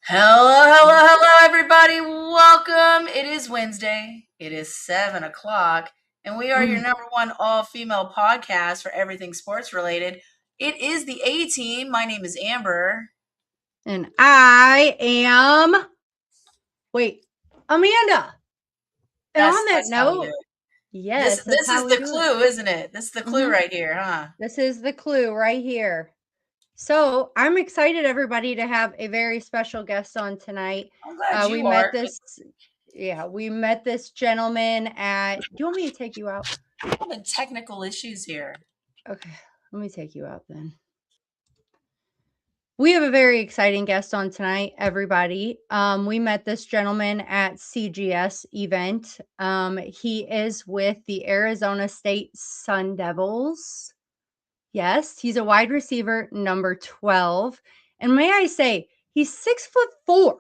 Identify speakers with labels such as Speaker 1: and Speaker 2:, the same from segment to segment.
Speaker 1: Hello, everybody. Welcome. It is Wednesday. It is 7 o'clock, and we are your number one all-female podcast for everything sports related. It is the A team. My name is Amber.
Speaker 2: And I am, Amanda. And on that note, yes,
Speaker 1: this is the clue, isn't it? This is the clue right here, huh?
Speaker 2: This is the clue right here. So I'm excited, everybody, to have a very special guest on tonight.
Speaker 1: I'm glad you are.
Speaker 2: We met this gentleman at. Do you want me to take you out?
Speaker 1: I'm having technical issues here.
Speaker 2: Okay, let me take you out then. We have a very exciting guest on tonight, everybody. We met this gentleman at CGS event. He is with the Arizona State Sun Devils. Yes, he's a wide receiver, number 12. And may I say, he's 6'4".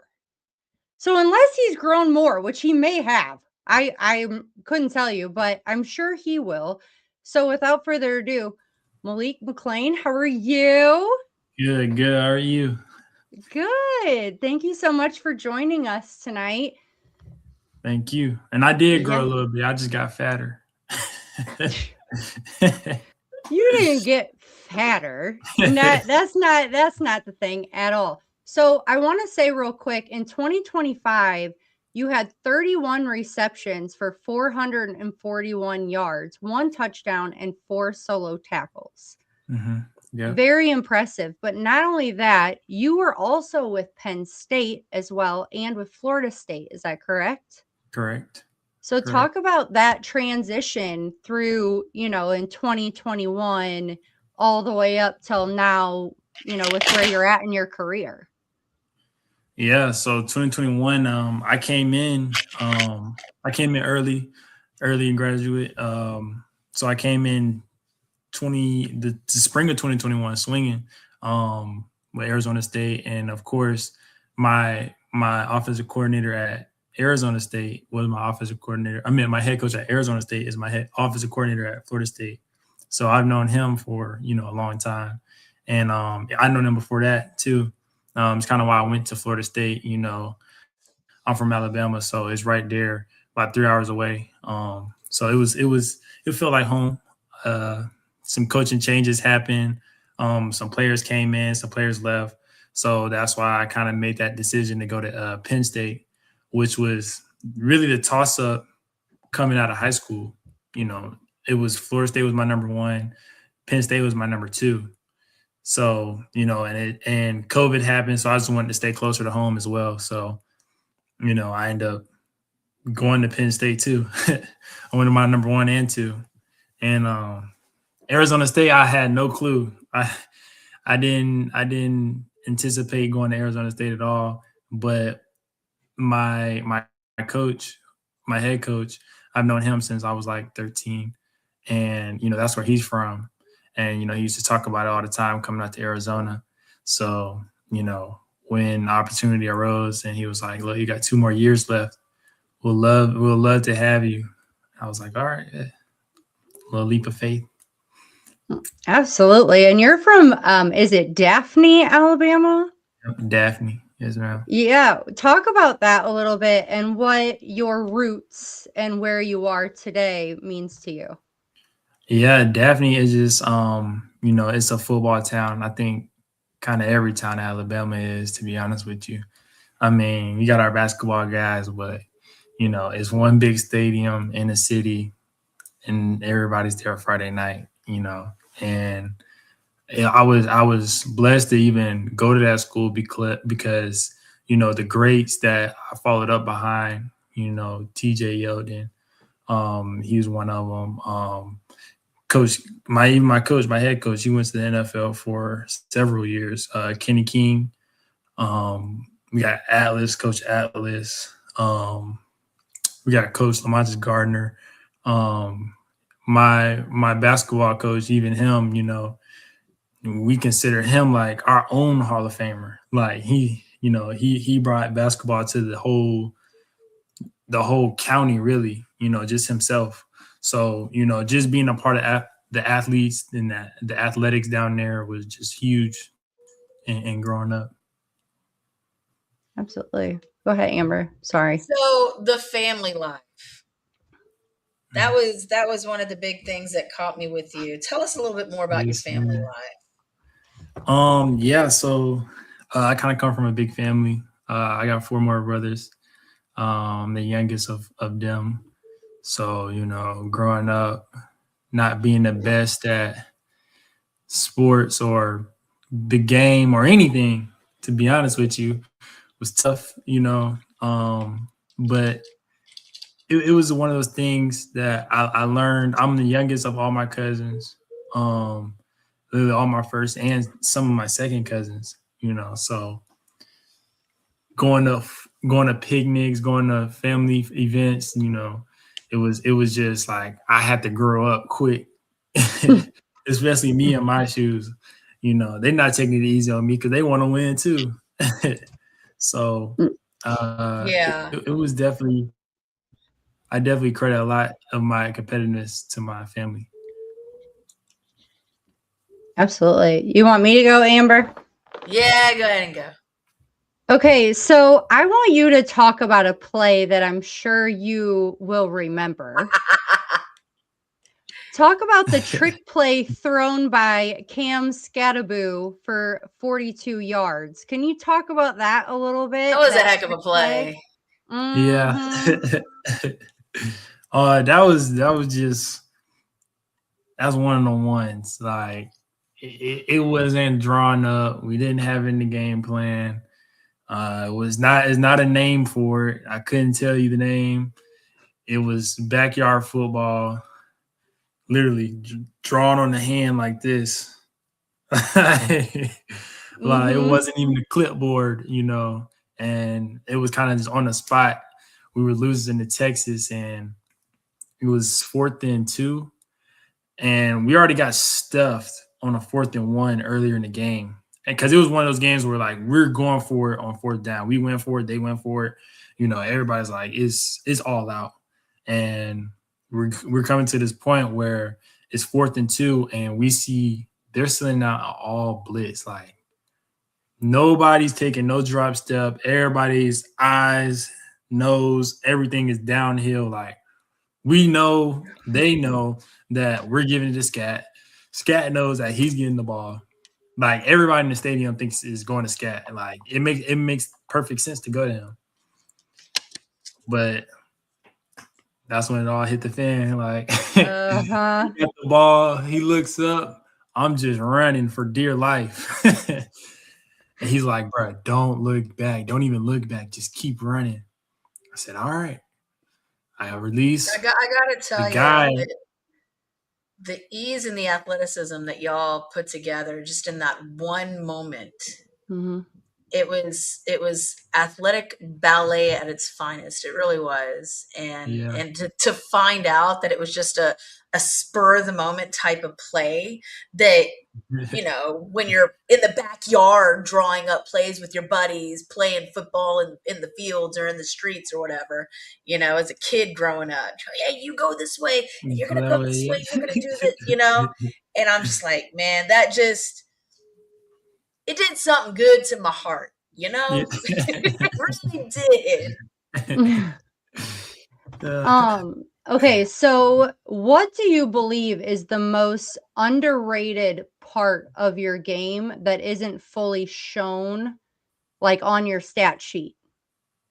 Speaker 2: So unless he's grown more, which he may have, I couldn't tell you, but I'm sure he will. So without further ado, Malik McClain, how are you?
Speaker 3: Good. How are you?
Speaker 2: Good. Thank you so much for joining us tonight.
Speaker 3: Thank you. And I did grow a little bit. I just got fatter.
Speaker 2: You didn't get fatter. That's not the thing at all. So I want to say real quick, in 2025, you had 31 receptions for 441 yards, 1 touchdown, and 4 solo tackles.
Speaker 3: Yeah.
Speaker 2: Very impressive. But not only that, you were also with Penn State as well and with Florida State. Is that correct?
Speaker 3: Correct.
Speaker 2: So talk about that transition through, in 2021 all the way up till now, with where you're at in your career.
Speaker 3: Yeah. So 2021, I came in early in graduate. So I came in the spring of 2021 swinging with Arizona State, and of course my offensive coordinator at Arizona State was my offensive coordinator. I mean, my head coach at Arizona State is my head offensive coordinator at Florida State. So I've known him for a long time, and I known him before that too. It's kind of why I went to Florida State. I'm from Alabama, so it's right there, about 3 hours away. So it felt like home. Some coaching changes happened. Some players came in, some players left. So that's why I kind of made that decision to go to Penn State, which was really the toss-up coming out of high school. It was Florida State was my number 1. Penn State was my number 2. So, and COVID happened, so I just wanted to stay closer to home as well. So, I ended up going to Penn State too. I went to my number 1 and 2. And Arizona State, I had no clue. I didn't anticipate going to Arizona State at all. But my coach, my head coach, I've known him since I was like 13. And, that's where he's from. And, he used to talk about it all the time coming out to Arizona. So, when opportunity arose and he was like, look, you got 2 more years left. We'll love to have you. I was like, all right, a little leap of faith.
Speaker 2: Absolutely. And you're from, is it Daphne, Alabama?
Speaker 3: Daphne, yes, ma'am.
Speaker 2: Yeah. Talk about that a little bit and what your roots and where you are today means to you.
Speaker 3: Yeah, Daphne is just, it's a football town. I think kind of every town in Alabama is, to be honest with you. I mean, we got our basketball guys, but, it's one big stadium in the city and everybody's there Friday night, and I was blessed to even go to that school because, the greats that I followed up behind, TJ Yeldon, he was one of them. My head coach, he went to the NFL for several years. Kenny King, we got Coach Atlas. We got Coach Lamontis Gardner. My basketball coach, even him, we consider him like our own Hall of Famer. Like he brought basketball to the whole county, really, just himself. So, just being a part of the athletes and the athletics down there was just huge and growing up.
Speaker 2: Absolutely. Go ahead, Amber. Sorry.
Speaker 1: So the family life. That was one of the big things that caught me with you. Tell us a little bit more about your
Speaker 3: Yes,
Speaker 1: family
Speaker 3: man.
Speaker 1: life.
Speaker 3: Yeah, so I kind of come from a big family. I got 4 more brothers. The youngest of them. So, growing up, not being the best at sports or the game or anything, to be honest with you, was tough. But it was one of those things that I learned. I'm the youngest of all my cousins. Literally all my first and some of my second cousins. So going to picnics, going to family events. It was just like I had to grow up quick, especially me in my shoes. They're not taking it easy on me because they want to win too. So
Speaker 1: Yeah.
Speaker 3: it was definitely, I definitely credit a lot of my competitiveness to my family.
Speaker 2: Absolutely. You want me to go, Amber?
Speaker 1: Yeah, go ahead and go.
Speaker 2: Okay, so I want you to talk about a play that I'm sure you will remember. Talk about the trick play thrown by Cam Scataboo for 42 yards. Can you talk about that a little bit?
Speaker 1: That was a heck of a play.
Speaker 3: Yeah. That's one of the ones. Like it wasn't drawn up. We didn't have it in the game plan. It's not a name for it. I couldn't tell you the name. It was backyard football, literally drawn on the hand like this. Like it wasn't even a clipboard. And it was kind of just on the spot. We were losing to Texas, and it was 4th and 2, and we already got stuffed on a 4th and 1 earlier in the game. And because it was one of those games where like we're going for it on 4th down, we went for it, they went for it. Everybody's like it's all out, and we're coming to this point where it's 4th and 2, and we see they're sending out an all blitz. Like nobody's taking no drop step. Everybody's eyes, nose, everything is downhill. Like we know, they know that we're giving it to Scat. Scat knows that he's getting the ball. Like everybody in the stadium thinks is going to Scat. And like it makes perfect sense to go to him. But that's when it all hit the fan. Like he got the ball, he looks up. I'm just running for dear life. And he's like, bro, don't look back. Don't even look back. Just keep running. I said, all right. I released.
Speaker 1: I gotta tell you, the ease and the athleticism that y'all put together just in that one moment. It was athletic ballet at its finest. It really was. And to find out that it was just a spur of the moment type of play that, when you're in the backyard drawing up plays with your buddies, playing football in the fields or in the streets or whatever, as a kid growing up, hey, you go this way, and you're going to go this way, you're going to do this, and I'm just like, man, that just, it did something good to my heart, It really
Speaker 2: did. Okay, so what do you believe is the most underrated part of your game that isn't fully shown, like on your stat sheet?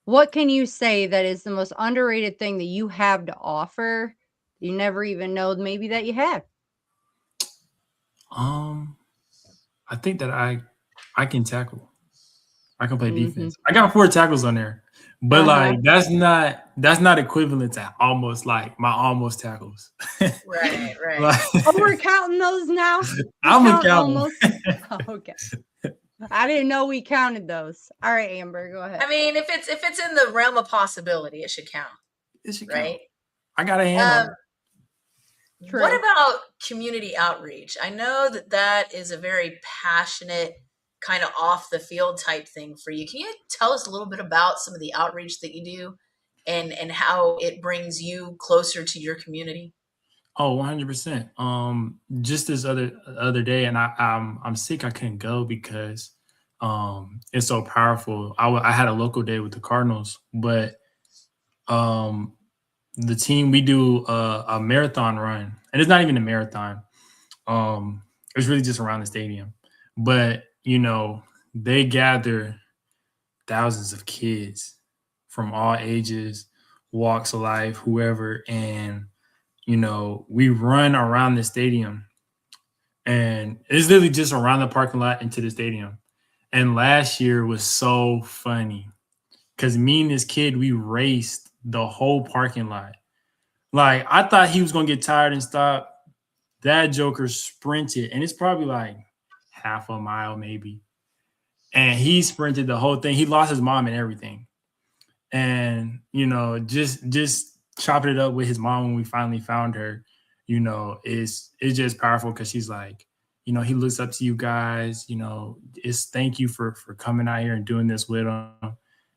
Speaker 2: What can you say that is the most underrated thing that you have to offer you never even know maybe that you have?
Speaker 3: I think that I can tackle. I can play defense. I got 4 tackles on there. But like that's not equivalent to almost like my almost tackles.
Speaker 1: Right.
Speaker 2: Oh, we're counting those now?
Speaker 3: I'm counting.
Speaker 2: Okay. I didn't know we counted those. All right, Amber, go ahead.
Speaker 1: I mean, if it's in the realm of possibility, it should count.
Speaker 3: It should
Speaker 1: right?
Speaker 3: Count. I got a hand on it.
Speaker 1: What about community outreach? I know that is a very passionate kind of off the field type thing for you. Can you tell us a little bit about some of the outreach that you do and how it brings you closer to your community?
Speaker 3: Oh, 100%. Just this other day, and I'm sick. I couldn't go because it's so powerful. I had a local day with the Cardinals, but the team, we do a marathon run, and it's not even a marathon. It's really just around the stadium, but they gather thousands of kids from all ages, walks of life, whoever, and we run around the stadium, and it's literally just around the parking lot into the stadium. And last year was so funny because me and this kid, we raced the whole parking lot. Like, I thought he was gonna get tired and stop. That joker sprinted, and it's probably like half a mile maybe. And he sprinted the whole thing. He lost his mom and everything. And just chopping it up with his mom when we finally found her, it's just powerful because she's like, he looks up to you guys, it's thank you for coming out here and doing this with him.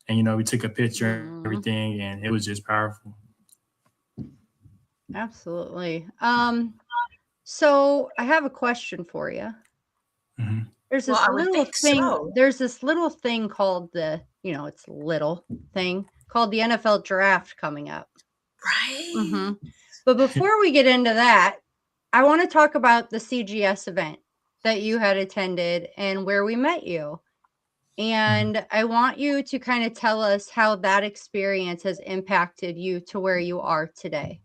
Speaker 3: And we took a picture and everything, and it was just powerful.
Speaker 2: Absolutely. So I have a question for you.
Speaker 3: Mm-hmm.
Speaker 2: There's this little thing. So. There's this little thing called it's little thing called the NFL draft coming up.
Speaker 1: Right.
Speaker 2: Mm-hmm. But before we get into that, I want to talk about the CGS event that you had attended and where we met you. And I want you to kind of tell us how that experience has impacted you to where you are today.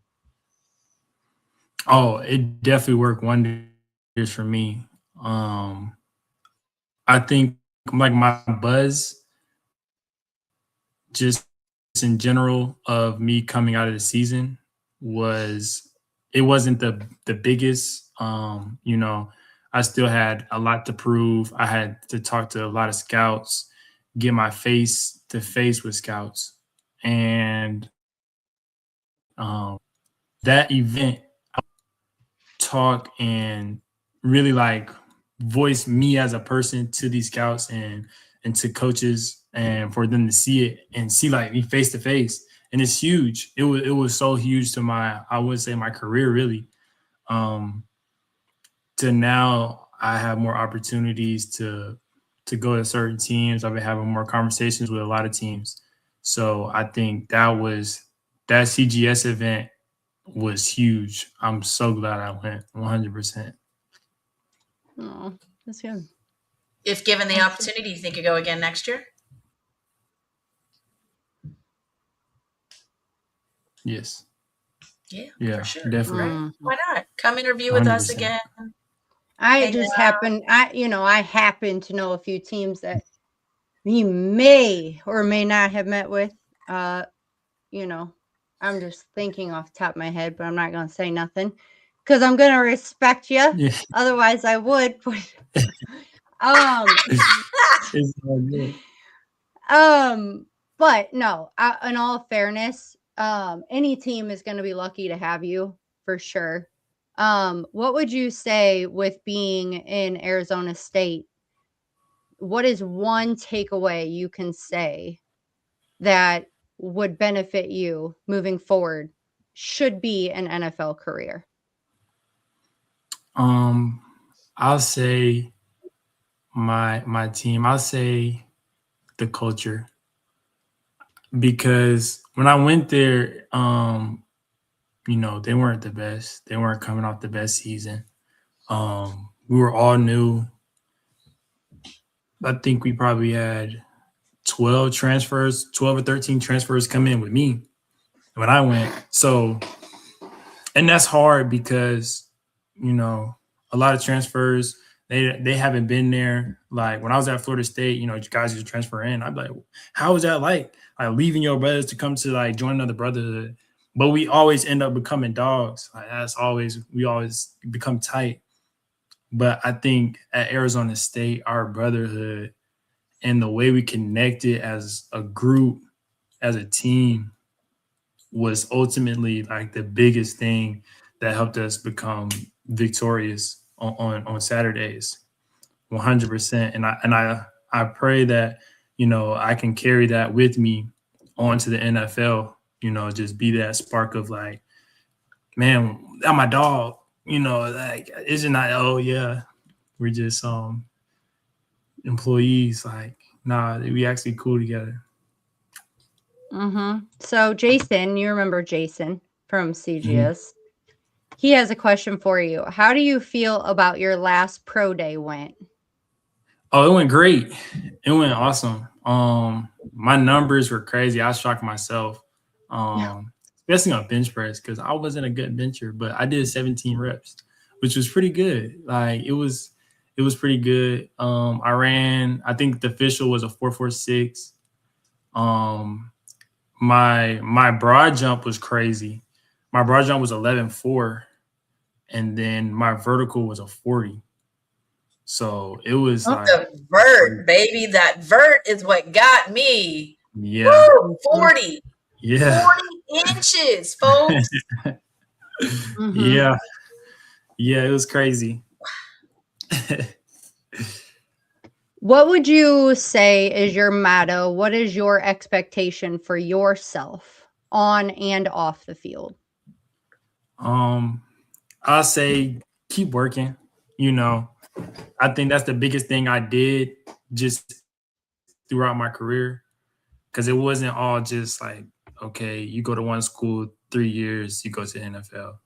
Speaker 3: Oh, it definitely worked wonders for me. I think like my buzz, just in general, of me coming out of the season it wasn't the biggest. I still had a lot to prove. I had to talk to a lot of scouts, get my face to face with scouts, and that event, talk and really like voice me as a person to these scouts and to coaches, and for them to see it and see like me face to face. And it's huge. It was so huge to I would say my career, really. To now I have more opportunities to go to certain teams. I've been having more conversations with a lot of teams. So I think that CGS event was huge. I'm so glad I went 100%.
Speaker 2: Oh, that's good.
Speaker 1: If given the opportunity, you think you go again next year?
Speaker 3: Yes.
Speaker 1: Yeah, for sure.
Speaker 3: Definitely.
Speaker 1: Right? Why not? Come interview with 100%. Us again.
Speaker 2: I just happen to know a few teams that he may or may not have met with. I'm just thinking off the top of my head, but I'm not going to say nothing because I'm going to respect you. Yeah. Otherwise, I would.
Speaker 3: It's all good.
Speaker 2: But no, in all fairness, any team is going to be lucky to have you for sure. What would you say with being in Arizona State? What is one takeaway you can say that would benefit you moving forward, should be an NFL career?
Speaker 3: I'll say my team. I'll say the culture, because when I went there, they weren't the best. They weren't coming off the best season. We were all new. I think we probably had 12 or 13 transfers come in with me when I went. So, and that's hard because, a lot of transfers, they haven't been there. Like when I was at Florida State, guys just transfer in. I'd be like, how was that like leaving your brothers to come to like join another brotherhood? But we always end up becoming dogs. Like we always become tight. But I think at Arizona State, our brotherhood and the way we connected as a group, as a team, was ultimately like the biggest thing that helped us become victorious on Saturdays, 100%. And I pray that, I can carry that with me onto the NFL, just be that spark of like, man, that's my dog, like, it's not, oh yeah, we're just, employees. Like, nah, we actually cool together.
Speaker 2: So Jason, you remember Jason from CGS.
Speaker 3: Mm-hmm.
Speaker 2: He has a question for you. How do you feel about your last pro day went?
Speaker 3: Oh, it went great. It went awesome. My numbers were crazy. I shocked myself. Especially on bench press, because I wasn't a good bencher, but I did 17 reps, which was pretty good. Like it was pretty good. I think the official was a 4.46. My broad jump was crazy. My broad jump was 11.4, and then my vertical was a 40. So it was like
Speaker 1: the vert, baby. That vert is what got me.
Speaker 3: Yeah.
Speaker 1: Woo, 40.
Speaker 3: Yeah.
Speaker 1: 40 inches, folks.
Speaker 3: Yeah. Yeah, it was crazy.
Speaker 2: What would you say is your motto? What is your expectation for yourself on and off the field?
Speaker 3: I'll say keep working. I think that's the biggest thing I did just throughout my career, because it wasn't all just like, okay, you go to one school 3 years, you go to the NFL.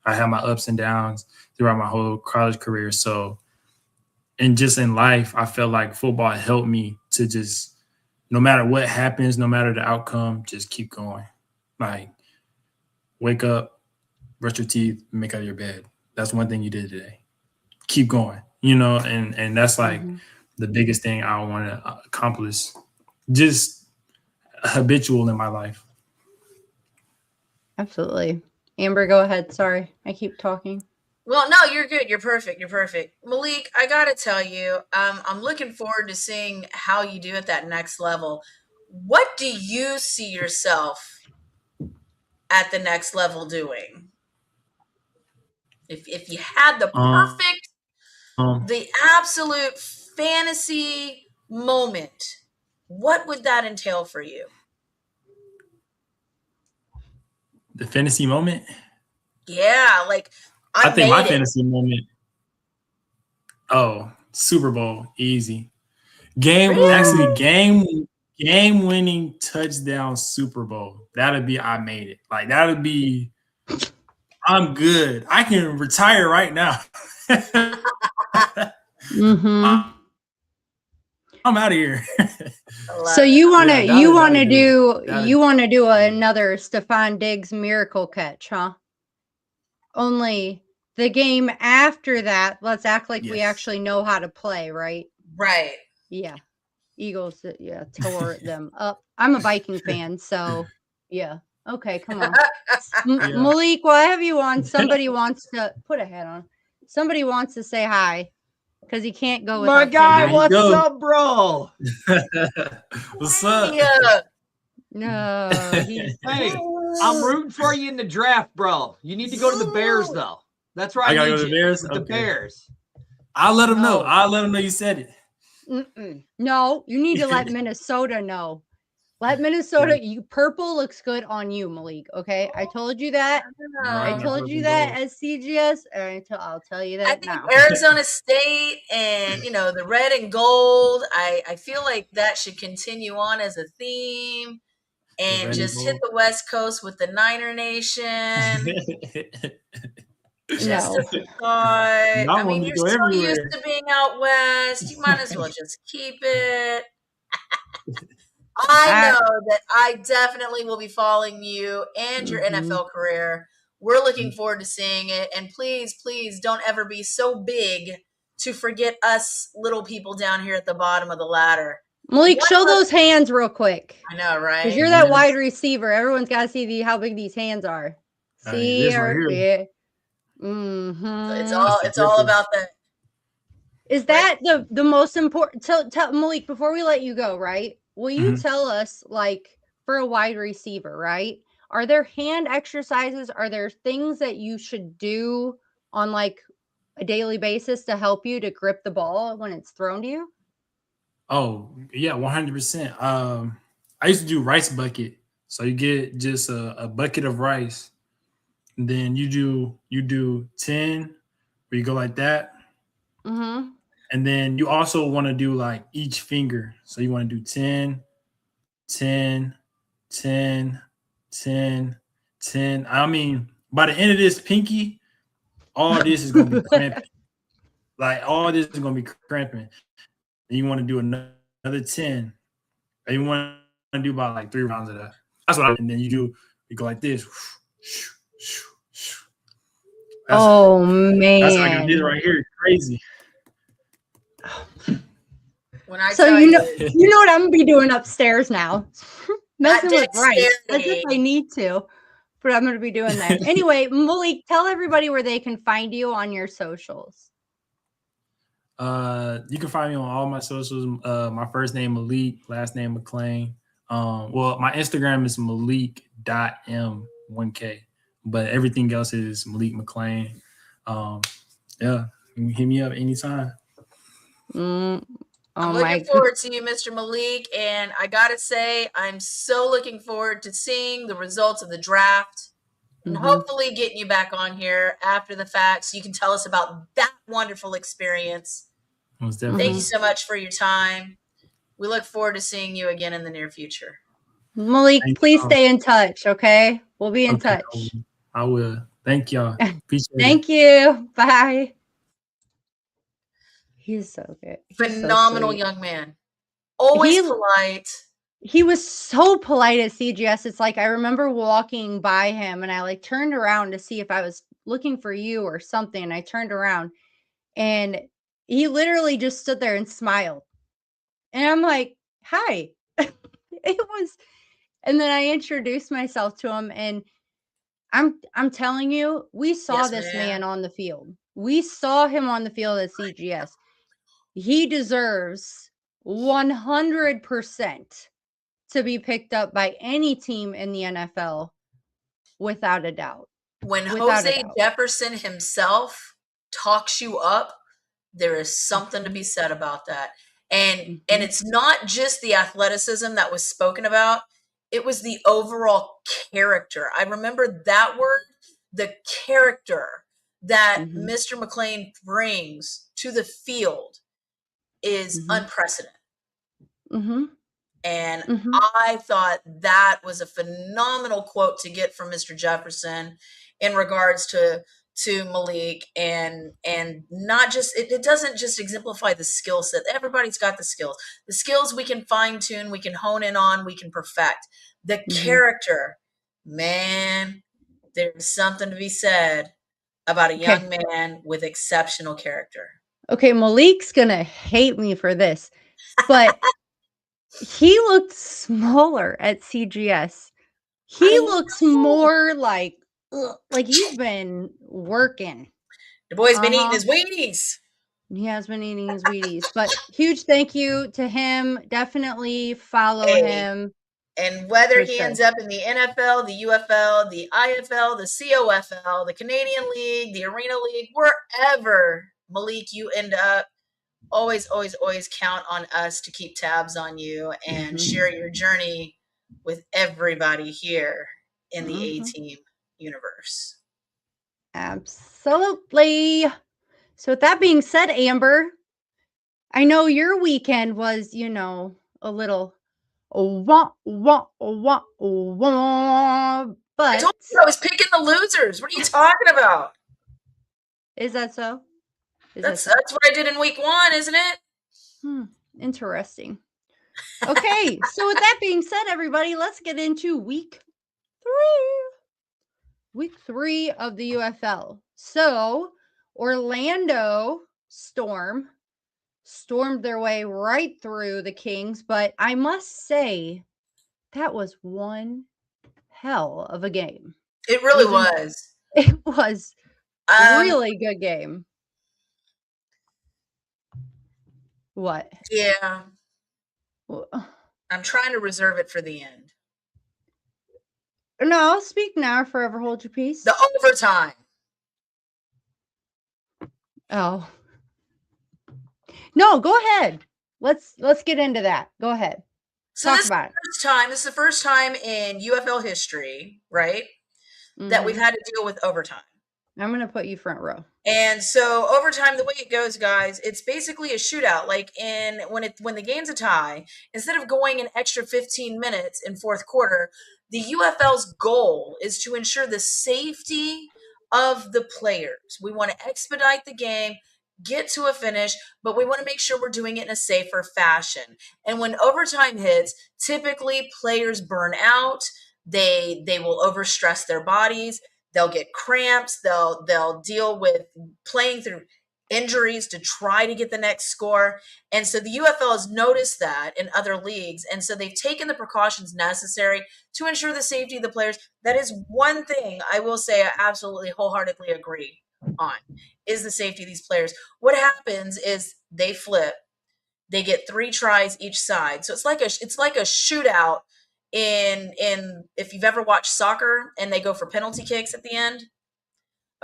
Speaker 3: I had my ups and downs throughout my whole college career. So, and just in life, I felt like football helped me to just, no matter what happens, no matter the outcome, just keep going. Like, wake up, brush your teeth, make out of your bed. That's one thing you did today. Keep going, and that's like the biggest thing I want to accomplish. Just habitual in my life.
Speaker 2: Absolutely. Amber, go ahead. Sorry, I keep talking.
Speaker 1: Well, no, you're good. You're perfect. You're perfect. Malik, I got to tell you, I'm looking forward to seeing how you do at that next level. What do you see yourself at the next level doing? If you had the perfect, the absolute fantasy moment, what would that entail for you?
Speaker 3: The fantasy moment?
Speaker 1: Yeah, like
Speaker 3: I think my fantasy moment. Oh, Super Bowl, easy. Game winning touchdown Super Bowl. That'd be, I made it. Like that'd be, I'm good. I can retire right now. I'm out of here.
Speaker 2: So you want to do another Stephon Diggs miracle catch, huh? Only the game after that, let's act like we actually know how to play, right?
Speaker 1: Right.
Speaker 2: Yeah. Eagles, tore them up. I'm a Viking fan, so yeah. Okay, come on. Malik, while I have you on, somebody wants to put a hat on. Somebody wants to say hi, because he can't go without
Speaker 4: my guy. What's up, bro?
Speaker 3: What's up?
Speaker 2: No,
Speaker 4: hey, I'm rooting for you in the draft, bro. You need to go to the Bears, though. That's right.
Speaker 3: I gotta go to the Bears.
Speaker 4: The Bears.
Speaker 3: I'll let them know. I'll let them know you said it.
Speaker 2: No, you need to let Minnesota know. Let Minnesota. Purple looks good on you, Malik. Okay, I told you that. I told you that at CGS, and I'll tell you that
Speaker 1: I think
Speaker 2: now.
Speaker 1: Arizona State and the red and gold. I feel like that should continue on as a theme, and just hit the West Coast with the Niner Nation. Just a thought. I mean, you're so used to being out west. You might as well just keep it. I know that I definitely will be following you and your NFL career. We're looking forward to seeing it. And please, please don't ever be so big to forget us little people down here at the bottom of the ladder.
Speaker 2: Malik, show those hands real quick.
Speaker 1: I know, right?
Speaker 2: Because you're that wide receiver. Everyone's got to see how big these hands are. See,
Speaker 1: It's all about that.
Speaker 2: Is that the most important? Tell Malik, before we let you go, right? Will you tell us, like, for a wide receiver, right? Are there hand exercises? Are there things that you should do on like a daily basis to help you to grip the ball when it's thrown to you?
Speaker 3: Oh, yeah, 100%. I used to do rice bucket. So you get just a bucket of rice. And then you do 10 where you go like that. And And then you also want to do like each finger. So you want to do 10, 10, 10, 10, 10. I mean, by the end of this pinky, all this is going to be cramping. Like all this is going to be cramping. And you want to do another 10. And you want to do about like 3 rounds of that. That's what and then you go like this.
Speaker 2: Man.
Speaker 3: That's like I did right here. It's crazy.
Speaker 1: When I
Speaker 2: So
Speaker 1: tell
Speaker 2: you know what I'm gonna be doing upstairs now. Messing with Bryce as if I need to. But I'm gonna be doing that. Anyway, Malik, tell everybody where they can find you on your socials.
Speaker 3: You can find me on all my socials. My first name Malik, last name McClain. Well, my Instagram is Malik.m1k, but everything else is Malik McClain. Yeah, you can hit me up anytime.
Speaker 1: I'm looking forward to you, Mr. Malik, and I gotta say, I'm so looking forward to seeing the results of the draft and hopefully getting you back on here after the fact so you can tell us about that wonderful experience. Thank you so much for your time. We look forward to seeing you again in the near future.
Speaker 2: Malik, please stay in touch, okay? We'll be in touch.
Speaker 3: I will. Thank y'all.
Speaker 2: Thank you. Bye. He's so good.
Speaker 1: Phenomenal young man. Always polite.
Speaker 2: He was so polite at CGS. It's like I remember walking by him and I like turned around to see if I was looking for you or something. And I turned around and he literally just stood there and smiled. And I'm like, hi. And then I introduced myself to him and I'm telling you, we saw this man on the field. We saw him on the field at CGS. He deserves 100% to be picked up by any team in the NFL, without a doubt.
Speaker 1: When Jose Jefferson himself talks you up, there is something to be said about that. And it's not just the athleticism that was spoken about. It was the overall character. I remember that word, the character that Mr. McClain brings to the field is unprecedented. And I thought that was a phenomenal quote to get from Mr. Jefferson in regards to Malik and not just it doesn't just exemplify the skill set. Everybody's got the skills we can fine tune, we can hone in on, we can perfect. The character, man, there's something to be said about a young man with exceptional character.
Speaker 2: Okay, Malik's gonna hate me for this, but he looked smaller at CGS. He looks more like he's been working.
Speaker 1: The boy's been eating his Wheaties.
Speaker 2: He has been eating his Wheaties. But huge thank you to him. Definitely follow him.
Speaker 1: And whether he ends up in the NFL, the UFL, the IFL, the COFL, the Canadian League, the Arena League, wherever, Malik, you end up, always count on us to keep tabs on you and share your journey with everybody here in the A-Team universe.
Speaker 2: Absolutely. So with that being said, Amber, I know your weekend was, a little but
Speaker 1: I told you I was picking the losers. What are you talking about?
Speaker 2: Is that so?
Speaker 1: That's what I did in week 1, isn't it?
Speaker 2: Interesting. Okay, so with that being said, everybody, let's get into week 3. Week 3 of the UFL. So Orlando stormed their way right through the Kings, but I must say that was one hell of a game.
Speaker 1: It really was.
Speaker 2: It was a really good game. What?
Speaker 1: Yeah. I'm trying to reserve it for the end.
Speaker 2: No, I'll speak now or forever hold your peace.
Speaker 1: The overtime.
Speaker 2: Oh. No, go ahead. Let's get into that. Go ahead.
Speaker 1: So this is the first time in UFL history, right? That we've had to deal with overtime.
Speaker 2: I'm going to put you front row.
Speaker 1: And so overtime, the way it goes, guys, it's basically a shootout. Like when the game's a tie, instead of going an extra 15 minutes in fourth quarter, the UFL's goal is to ensure the safety of the players. We want to expedite the game, get to a finish, but we want to make sure we're doing it in a safer fashion. And when overtime hits, typically players burn out. They will overstress their bodies. They'll get cramps. They'll deal with playing through injuries to try to get the next score. And so the UFL has noticed that in other leagues. And so they've taken the precautions necessary to ensure the safety of the players. That is one thing I will say I absolutely wholeheartedly agree on, is the safety of these players. What happens is they flip. They get 3 tries each side. So it's like a shootout in if you've ever watched soccer and they go for penalty kicks at the end.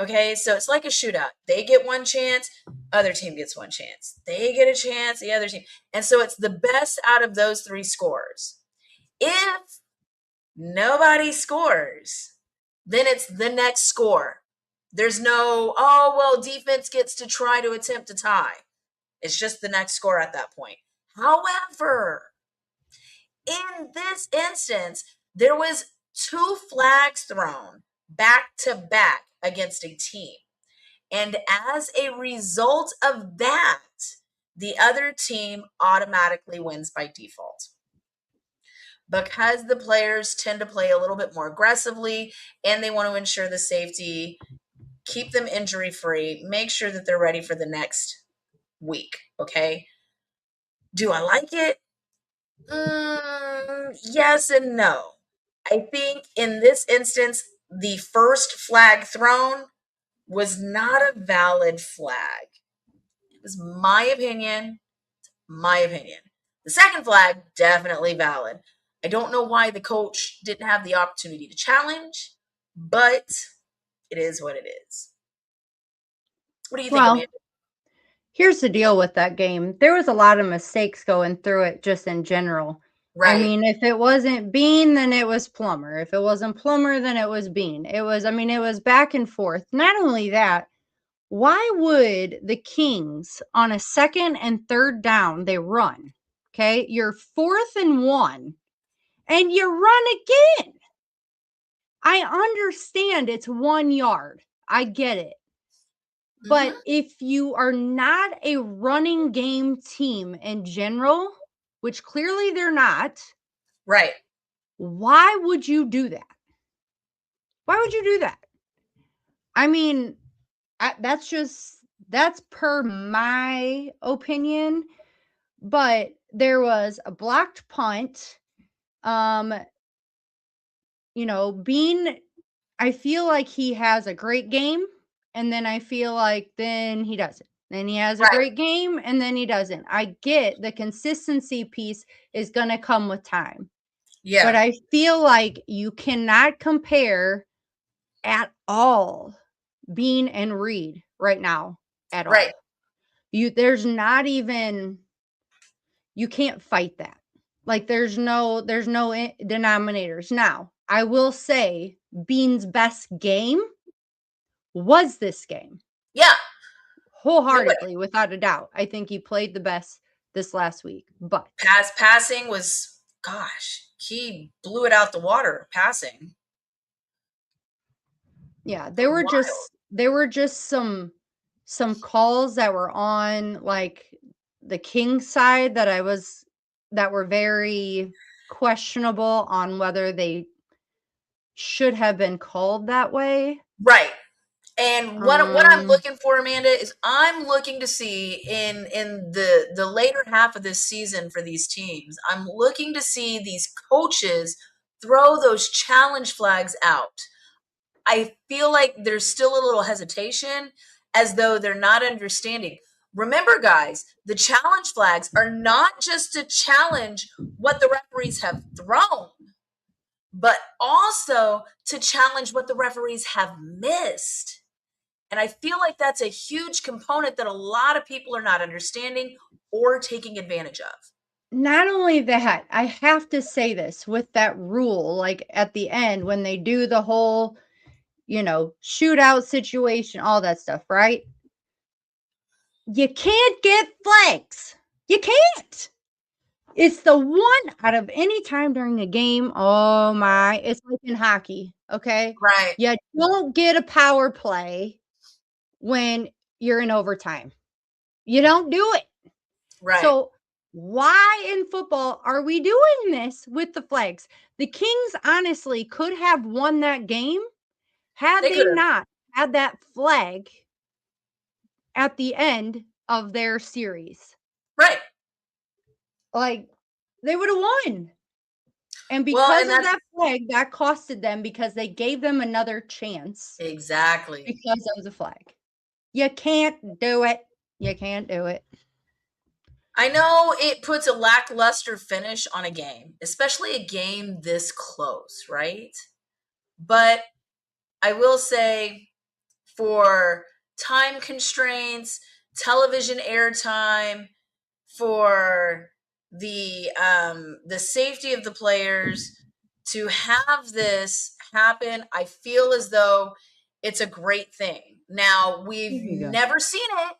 Speaker 1: Okay, so it's like a shootout. They get one chance, other team gets one chance. They get a chance, the other team. And so it's the best out of those 3 scores. If nobody scores, then it's the next score. There's no, oh, well, defense gets to try to attempt to tie. It's just the next score at that point. However, in this instance, there was 2 flags thrown back to back against a team. And as a result of that, the other team automatically wins by default. Because the players tend to play a little bit more aggressively and they want to ensure the safety, keep them injury-free, make sure that they're ready for the next week, okay? Do I like it? Yes and no. I think in this instance, the first flag thrown was not a valid flag. It was my opinion. The second flag, definitely valid. I don't know why the coach didn't have the opportunity to challenge, but it is what it is. What do you think, Amanda?
Speaker 2: Here's the deal with that game. There was a lot of mistakes going through it just in general. Right. I mean, if it wasn't Bean, then it was Plummer. If it wasn't Plummer, then it was Bean. It was back and forth. Not only that, why would the Kings on a 2nd and 3rd down, they run, okay? You're 4th and 1, and you run again. I understand it's 1 yard. I get it. But if you are not a running game team in general, which clearly they're not,
Speaker 1: right?
Speaker 2: Why would you do that? Why would you do that? I mean, that's per my opinion. But there was a blocked punt. Bean, I feel like he has a great game. And then I feel like then he doesn't. Then he has a great game and then he doesn't. I get the consistency piece is going to come with time. Yeah. But I feel like you cannot compare at all Bean and Reed right now at all. Right. There's not even, you can't fight that. Like there's no denominators. Now, I will say Bean's best game was this game. Yeah. Wholeheartedly, without a doubt. I think he played the best this last week. But
Speaker 1: passing was, gosh, he blew it out the water passing.
Speaker 2: Yeah, there were just some calls that were on like the King side that were very questionable on whether they should have been called that way.
Speaker 1: Right. And what I'm looking for, Amanda, is I'm looking to see in the later half of this season for these teams, I'm looking to see these coaches throw those challenge flags out. I feel like there's still a little hesitation, as though they're not understanding. Remember, guys, the challenge flags are not just to challenge what the referees have thrown, but also to challenge what the referees have missed. And I feel like that's a huge component that a lot of people are not understanding or taking advantage of.
Speaker 2: Not only that, I have to say this with that rule, like at the end, when they do the whole, shootout situation, all that stuff, right? You can't get flags. You can't. It's the one out of any time during a game. Oh my, it's like in hockey, okay?
Speaker 1: Right.
Speaker 2: You don't get a power play when you're in overtime. You don't do it.
Speaker 1: Right.
Speaker 2: So why in football are we doing this with the flags? The Kings honestly could have won that game had they not had that flag at the end of their series.
Speaker 1: Right.
Speaker 2: Like, they would have won. And because of that flag, that costed them because they gave them another chance.
Speaker 1: Exactly.
Speaker 2: Because of the flag. You can't do it. You can't do it.
Speaker 1: I know it puts a lackluster finish on a game, especially a game this close, right? But I will say, for time constraints, television airtime, for the safety of the players, to have this happen, I feel as though it's a great thing. Now, we've never seen it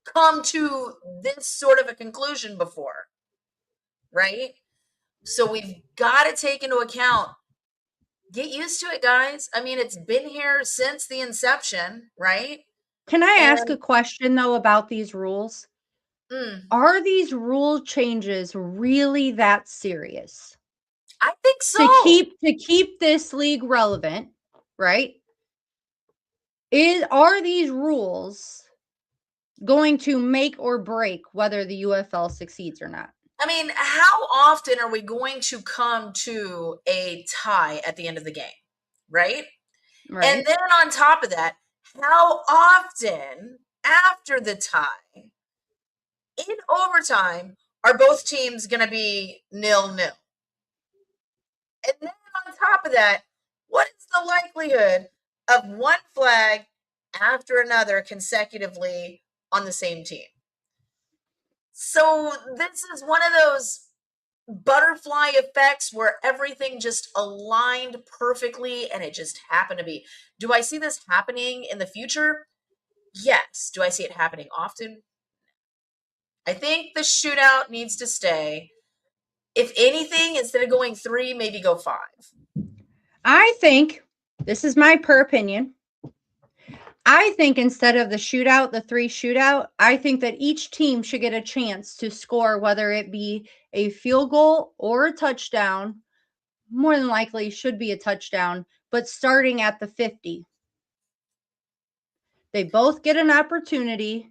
Speaker 1: come to this sort of a conclusion before, right? So we've got to take into account, get used to it, guys. I mean, it's been here since the inception, right?
Speaker 2: Can I ask a question, though, about these rules? Are these rule changes really that serious?
Speaker 1: I think so.
Speaker 2: To keep this league relevant, right? Are these rules going to make or break whether the UFL succeeds or not?
Speaker 1: I mean, how often are we going to come to a tie at the end of the game, right? And then on top of that, how often after the tie, in overtime, are both teams going to be 0-0? And then on top of that, what is the likelihood of one flag after another consecutively on the same team? So this is one of those butterfly effects where everything just aligned perfectly and it just happened to be. Do I see this happening in the future? Yes. Do I see it happening often? I think the shootout needs to stay. If anything, instead of going 3, maybe go 5.
Speaker 2: I think, this is my opinion, I think instead of the 3 shootout, I think that each team should get a chance to score, whether it be a field goal or a touchdown. More than likely should be a touchdown, but starting at the 50. They both get an opportunity,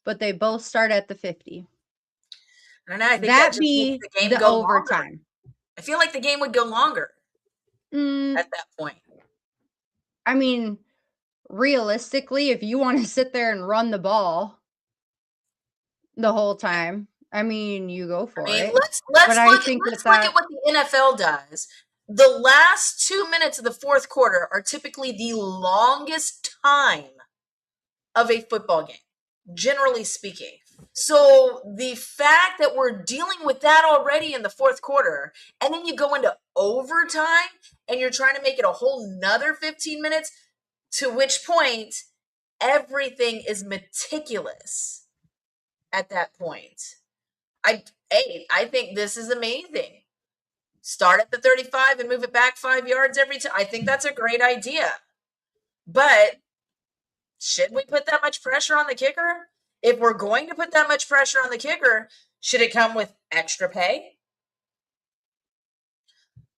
Speaker 2: but they both start at the 50.
Speaker 1: And I think that just makes the game go overtime. Longer. I feel like the game would go longer at that point.
Speaker 2: I mean, realistically, if you want to sit there and run the ball the whole time, I mean, you go for it.
Speaker 1: Let's look at what the NFL does. The last 2 minutes of the fourth quarter are typically the longest time of a football game, generally speaking. So the fact that we're dealing with that already in the fourth quarter, and then you go into overtime and you're trying to make it a whole nother 15 minutes, to which point everything is meticulous at that point. I think this is amazing. Start at the 35 and move it back 5 yards every time. I think that's a great idea. But should we put that much pressure on the kicker? If we're going to put that much pressure on the kicker, should it come with extra pay?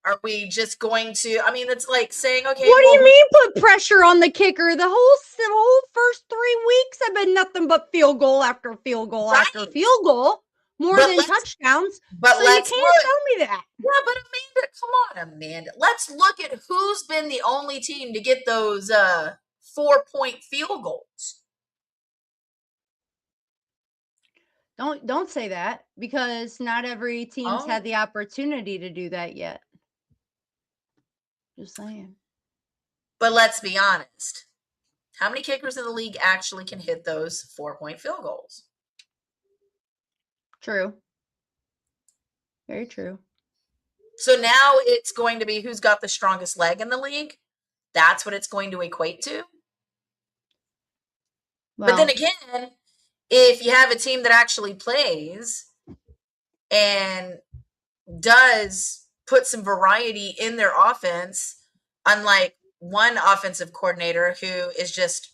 Speaker 1: Are we just going to, I mean, it's like saying, okay.
Speaker 2: What do you mean put pressure on the kicker? The whole first 3 weeks have been nothing but field goal after field goal after field goal. More than touchdowns.
Speaker 1: But
Speaker 2: so you can't tell me that.
Speaker 1: Yeah, but Amanda, come on, Amanda. Let's look at who's been the only team to get those 4-point field goals.
Speaker 2: Don't say that, because not every team's had the opportunity to do that yet. Just saying.
Speaker 1: But let's be honest. How many kickers in the league actually can hit those 4-point field goals?
Speaker 2: True. Very true.
Speaker 1: So now it's going to be who's got the strongest leg in the league. that's what it's going to equate to.
Speaker 2: Well,
Speaker 1: but then again, if you have a team that actually plays and does put some variety in their offense, unlike one offensive coordinator who is just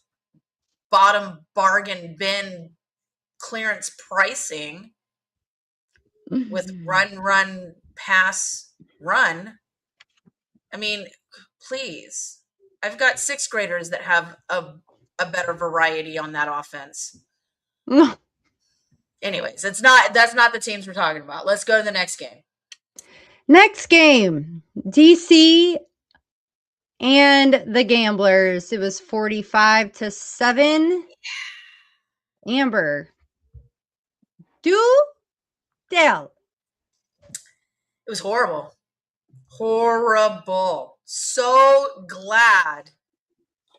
Speaker 1: bottom bargain bin clearance pricing with run, pass, run. I mean, please. I've got 6th graders that have a better variety on that offense. Anyways, that's not the teams we're talking about. Let's go to the next game.
Speaker 2: Next game, DC and the Gamblers. It was 45-7. Amber, do tell.
Speaker 1: It was horrible. Horrible. So glad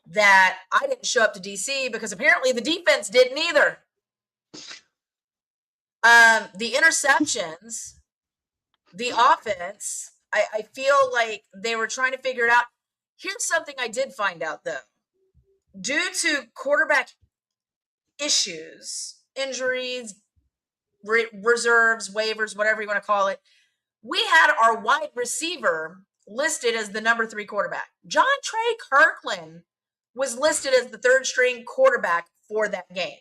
Speaker 1: that I didn't show up to DC because apparently the defense didn't either. The interceptions, the offense, I feel like they were trying to figure it out. Here's something I did find out, though. Due to quarterback issues, injuries, reserves, waivers, whatever you want to call it, we had our wide receiver listed as the number 3 quarterback. John Trey Kirkland was listed as the 3rd string quarterback for that game.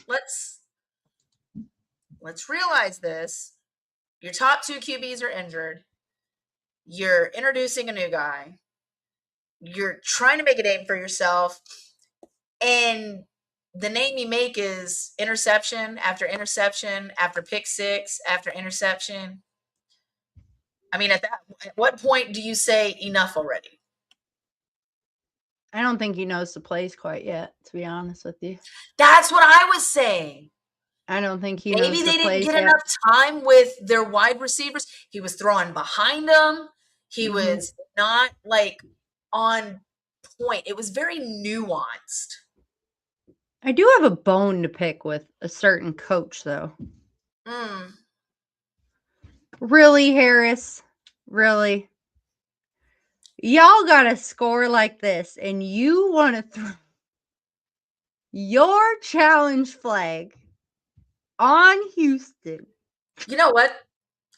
Speaker 1: Let's realize this. Your top 2 QBs are injured. You're introducing a new guy. You're trying to make a name for yourself. And the name you make is interception after interception after pick 6 after interception. I mean, at what point do you say enough already?
Speaker 2: I don't think he knows the plays quite yet, to be honest with you.
Speaker 1: That's what I was saying.
Speaker 2: I don't think he knows the plays.
Speaker 1: Maybe they didn't get enough time with their wide receivers. He was throwing behind them. He was not like on point. It was very nuanced.
Speaker 2: I do have a bone to pick with a certain coach, though. Really, Harris? Really? Y'all got a score like this, and you want to throw your challenge flag on Houston.
Speaker 1: You know what?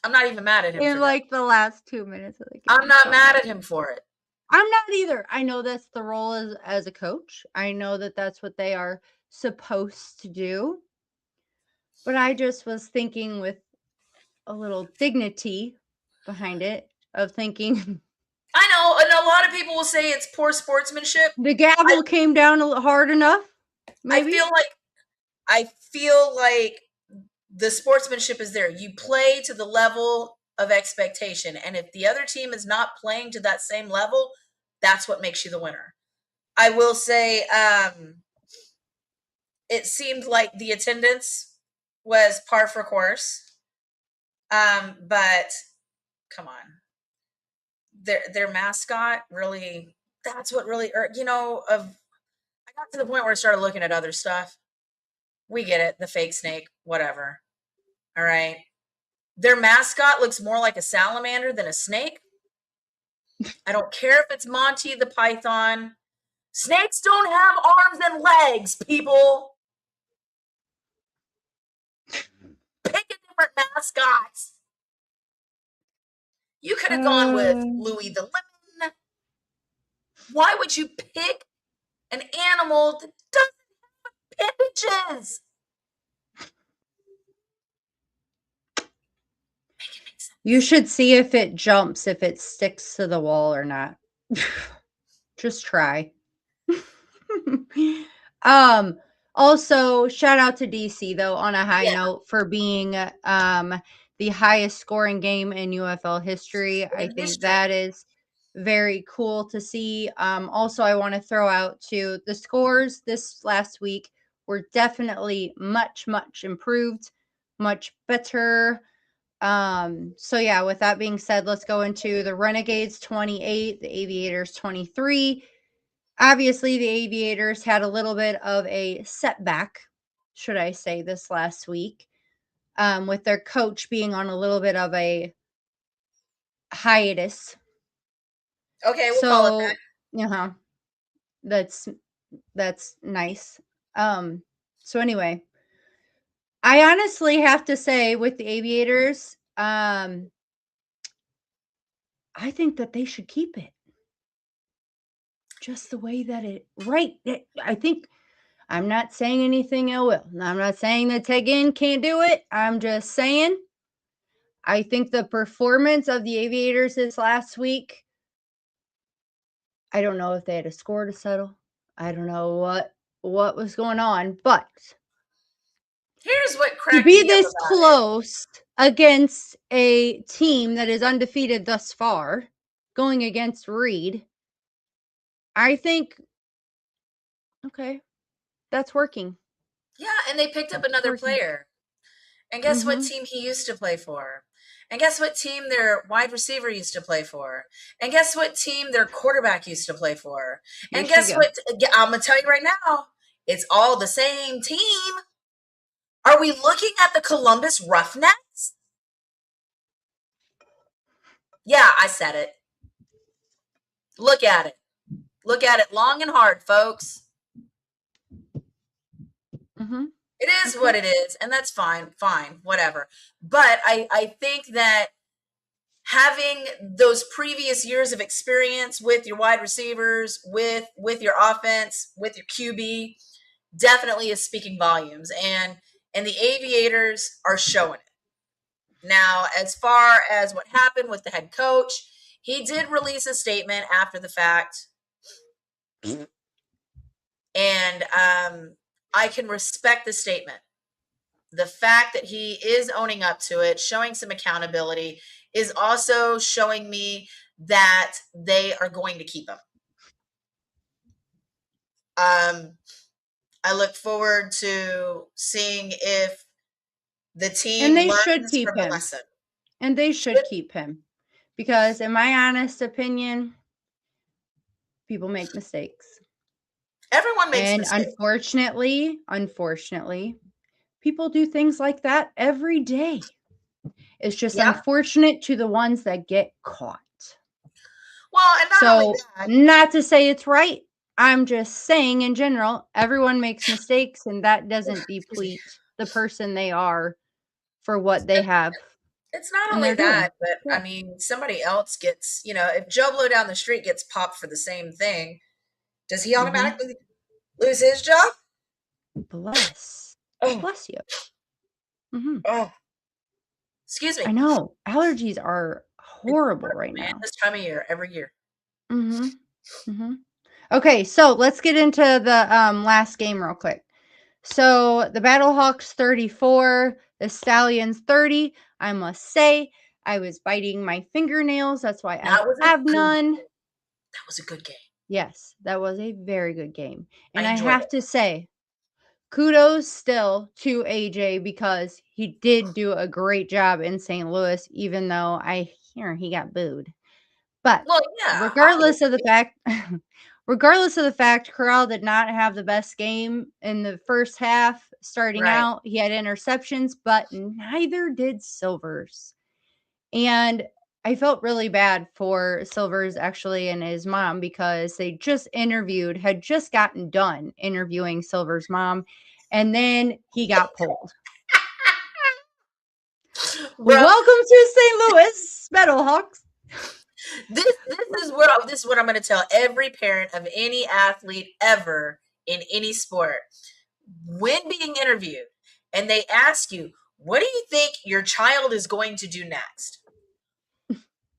Speaker 1: I'm not even mad at him
Speaker 2: in
Speaker 1: for
Speaker 2: like the last 2 minutes of the game.
Speaker 1: I'm not mad at him for it.
Speaker 2: I'm not either. I know that's the role as a coach. I know that that's what they are supposed to do. But I just was thinking with a little dignity behind it of thinking.
Speaker 1: I know, and a lot of people will say it's poor sportsmanship.
Speaker 2: The gavel came down hard enough. Maybe.
Speaker 1: I feel like the sportsmanship is there. You play to the level of expectation, and if the other team is not playing to that same level, that's what makes you the winner. I will say, it seemed like the attendance was par for course, but come on. Their mascot really, that's what really, I got to the point where I started looking at other stuff. We get it, the fake snake, whatever. All right. Their mascot looks more like a salamander than a snake. I don't care if it's Monty the Python. Snakes don't have arms and legs, people. Pick a different mascot. You could have gone with Louis the Lemon. Why would you pick an animal that doesn't have appendages?
Speaker 2: You should see if it jumps, if it sticks to the wall or not. Just try. Also, shout out to DC, though, on a high note for being the highest scoring game in UFL history. I think that is very cool to see. Also, I want to throw out to the scores this last week were definitely much, much improved, much better. So yeah, with that being said, let's go into the Renegades 28, the Aviators 23. Obviously, the Aviators had a little bit of a setback, should I say, this last week, with their coach being on a little bit of a hiatus.
Speaker 1: Okay, we'll call it
Speaker 2: that. That's nice. So anyway, I honestly have to say with the Aviators, I think that they should keep it. Just the way that I think I'm not saying anything ill will. I'm not saying that Tegan can't do it. I'm just saying I think the performance of the Aviators this last week, I don't know if they had a score to settle. I don't know what was going on, but
Speaker 1: Here's what
Speaker 2: to
Speaker 1: cracked
Speaker 2: be
Speaker 1: me up
Speaker 2: this
Speaker 1: about
Speaker 2: close against a team that is undefeated thus far, going against Reed, I think, okay, that's working.
Speaker 1: Yeah, and they picked up another player. And guess what team he used to play for? And guess what team their wide receiver used to play for? And guess what team their quarterback used to play for? And guess what? I'm going to tell you right now, it's all the same team. Are we looking at the Columbus Roughnecks? Yeah, I said it. Look at it. Look at it long and hard, folks. It is what it is, and that's fine, whatever. But I think that having those previous years of experience with your wide receivers, with your offense, with your QB, definitely is speaking volumes. And the Aviators are showing it. Now, as far as what happened with the head coach, he did release a statement after the fact. And I can respect the statement. The fact that he is owning up to it, showing some accountability, is also showing me that they are going to keep him. I look forward to seeing if the team
Speaker 2: and they
Speaker 1: learns
Speaker 2: should keep
Speaker 1: from the
Speaker 2: him.
Speaker 1: lesson.
Speaker 2: And they should keep him. Because in my honest opinion, people make mistakes.
Speaker 1: Everyone makes mistakes.
Speaker 2: Unfortunately, people do things like that every day. It's just unfortunate to the ones that get caught.
Speaker 1: Well, and not only that.
Speaker 2: Not to say it's right. I'm just saying in general, everyone makes mistakes, and that doesn't deplete the person they are for what they have.
Speaker 1: It's not only that, but I mean, somebody else gets, if Joe Blow down the street gets popped for the same thing, does he automatically lose his job?
Speaker 2: Bless you.
Speaker 1: Oh, excuse me.
Speaker 2: I know. Allergies are horrible right now.
Speaker 1: This time of year, every year.
Speaker 2: Okay, so let's get into the last game real quick. So the Battlehawks 34, the Stallions 30. I must say, I was biting my fingernails. That's why I have none.
Speaker 1: That was a good game.
Speaker 2: Yes, that was a very good game. And I have to say, kudos still to AJ because he did do a great job in St. Louis, even though I hear he got booed. But regardless of the fact, Corral did not have the best game in the first half. Starting out, he had interceptions, but neither did Silvers. And I felt really bad for Silvers actually and his mom because they had just gotten done interviewing Silvers' mom, and then he got pulled. Welcome to St. Louis, Battlehawks.
Speaker 1: This is what I'm going to tell every parent of any athlete ever in any sport. When being interviewed and they ask you, what do you think your child is going to do next?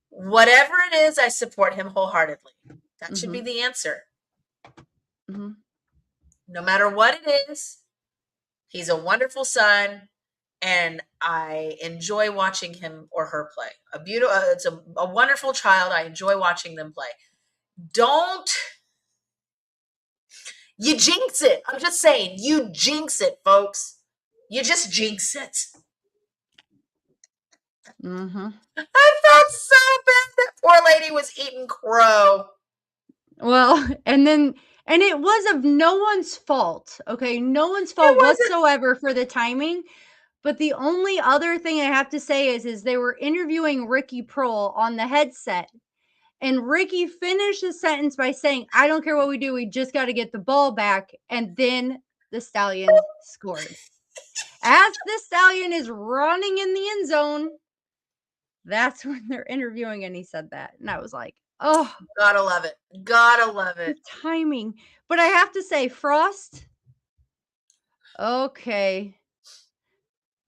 Speaker 1: Whatever it is, I support him wholeheartedly. That should be the answer. No matter what it is, he's a wonderful son. And I enjoy watching him or her play. It's a wonderful child. I enjoy watching them play. Don't you jinx it. I'm just saying, you jinx it, folks. You just jinx it. I felt so bad that poor lady was eating crow.
Speaker 2: Well, and it was of no one's fault. Okay, no one's fault whatsoever for the timing. But the only other thing I have to say is they were interviewing Ricky Prohl on the headset. And Ricky finished his sentence by saying, I don't care what we do, we just got to get the ball back. And then the Stallions scored. As the Stallion is running in the end zone, that's when they're interviewing, and he said that. And I was like, oh.
Speaker 1: Gotta love it. Gotta love it.
Speaker 2: The timing. But I have to say, Frost, okay.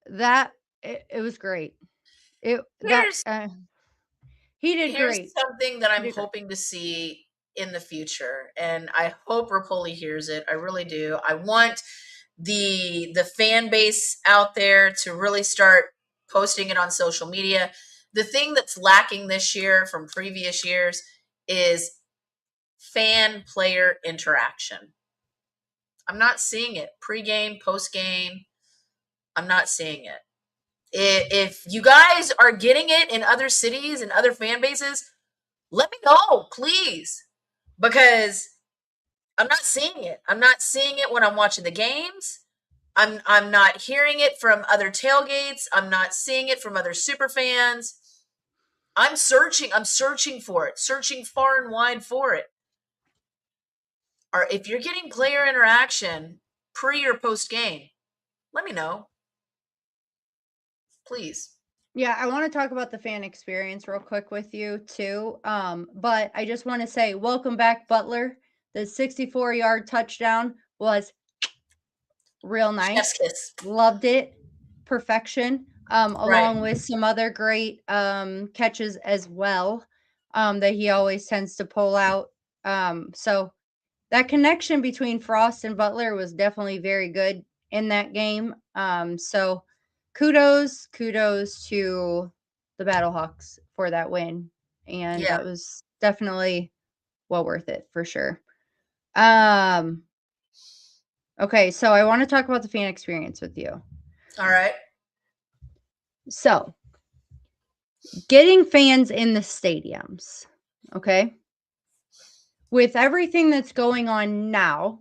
Speaker 2: That, it was great. He did
Speaker 1: Here's
Speaker 2: great.
Speaker 1: something that I'm hoping to see in the future, and I hope Rapoli hears it. I really do. I want the fan base out there to really start posting it on social media. The thing that's lacking this year from previous years is fan player interaction. I'm not seeing it pre-game, post-game. I'm not seeing it. If you guys are getting it in other cities and other fan bases, let me know, please, because I'm not seeing it. I'm not seeing it when I'm watching the games. I'm not hearing it from other tailgates. I'm not seeing it from other super fans. I'm searching for it, searching far and wide for it. Or if you're getting player interaction pre or post game, let me know. Please.
Speaker 2: Yeah, I want to talk about the fan experience real quick with you too. But I just want to say, welcome back, Butler. The 64-yard touchdown was real nice.
Speaker 1: Chef's kiss.
Speaker 2: Loved it. Perfection. Along with some other great catches as well that he always tends to pull out. So that connection between Frost and Butler was definitely very good in that game. So kudos to the Battlehawks for that win. And that was definitely well worth it for sure. Okay, so I want to talk about the fan experience with you.
Speaker 1: All right.
Speaker 2: So, getting fans in the stadiums, okay? With everything that's going on now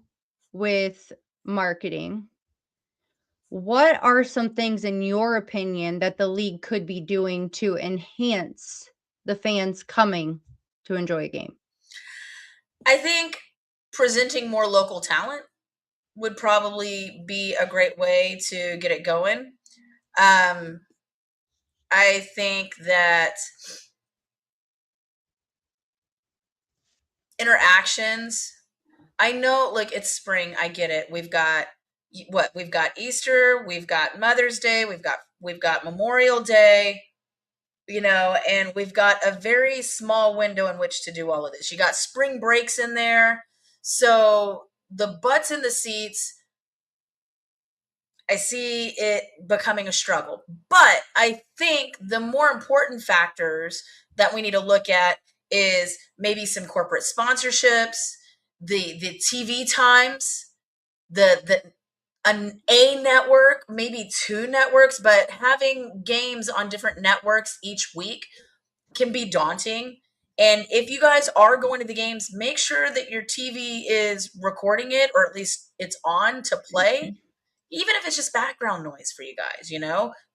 Speaker 2: with marketing, what are some things in your opinion that the league could be doing to enhance the fans coming to enjoy a game?
Speaker 1: I think presenting more local talent would probably be a great way to get it going. I think that interactions, I know, like, it's spring, I get it. We've got Easter, we've got Mother's Day, we've got Memorial Day, and we've got a very small window in which to do all of this. You got spring breaks in there. So the butts in the seats, I see it becoming a struggle. But I think the more important factors that we need to look at is maybe some corporate sponsorships, the TV times, an A network, maybe two networks, but having games on different networks each week can be daunting. And if you guys are going to the games, make sure that your TV is recording it, or at least it's on to play. Even if it's just background noise for you guys,